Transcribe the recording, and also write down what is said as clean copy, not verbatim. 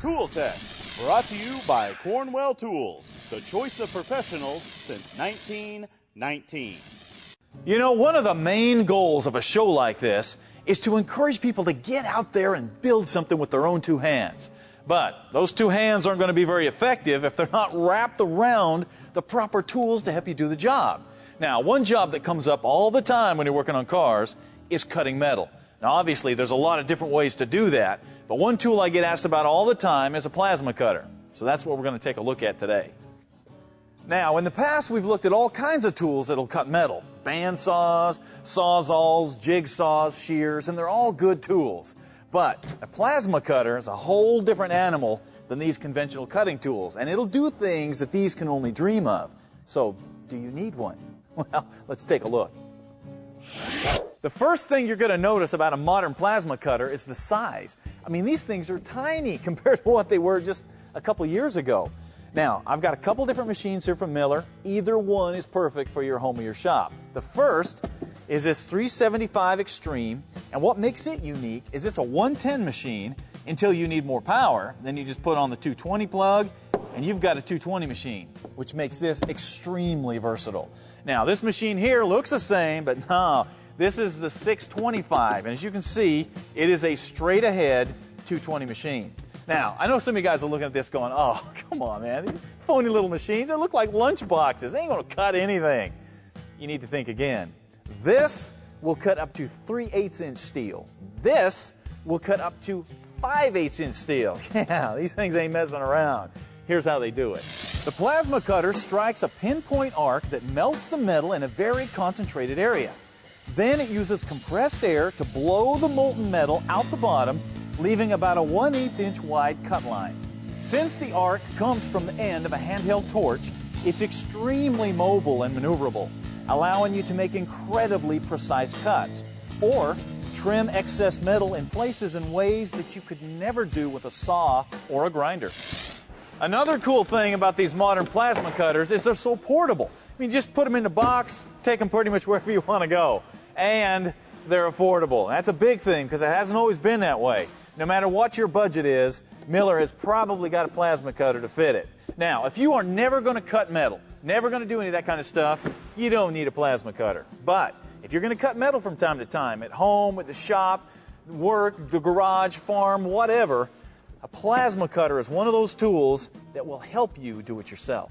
Tool Tech, brought to you by Cornwell Tools, the choice of professionals since 1919. You know, one of the main goals of a show like this is to encourage people to get out there and build something with their own two hands. But those two hands aren't going to be very effective if they're not wrapped around the proper tools to help you do the job. Now, one job that comes up all the time when you're working on cars is cutting metal. Now, obviously, there's a lot of different ways to do that, but one tool I get asked about all the time is a plasma cutter. So that's what we're going to take a look at today. Now, in the past, we've looked at all kinds of tools that'll cut metal. Bandsaws, sawzalls, jigsaws, shears, and they're all good tools. But a plasma cutter is a whole different animal than these conventional cutting tools, and it'll do things that these can only dream of. So, do you need one? Well, let's take a look. The first thing you're going to notice about a modern plasma cutter is the size. I mean, these things are tiny compared to what they were just a couple years ago. Now, I've got a couple different machines here from Miller. Either one is perfect for your home or your shop. The first is this 375 Extreme, and what makes it unique is it's a 110 machine until you need more power. Then you just put on the 220 plug, and you've got a 220 machine, which makes this extremely versatile. Now, this machine here looks the same, but no, this is the 625, and as you can see, it is a straight-ahead 220 machine. Now, I know some of you guys are looking at this going, oh, come on, man, these phony little machines, they look like lunch boxes. They ain't going to cut anything. You need to think again. This will cut up to 3/8-inch steel. This will cut up to 5/8-inch steel. Yeah, these things ain't messing around. Here's how they do it. The plasma cutter strikes a pinpoint arc that melts the metal in a very concentrated area. Then it uses compressed air to blow the molten metal out the bottom, leaving about a 1/8-inch wide cut line. Since the arc comes from the end of a handheld torch, it's extremely mobile and maneuverable, allowing you to make incredibly precise cuts, or trim excess metal in places in ways that you could never do with a saw or a grinder. Another cool thing about these modern plasma cutters is they're so portable. I mean, just put them in a box, take them pretty much wherever you want to go. And they're affordable. That's a big thing because it hasn't always been that way. No matter what your budget is, Miller has probably got a plasma cutter to fit it. Now, if you are never going to cut metal, never going to do any of that kind of stuff, you don't need a plasma cutter. But if you're going to cut metal from time to time, at home, at the shop, work, the garage, farm, whatever, a plasma cutter is one of those tools that will help you do it yourself.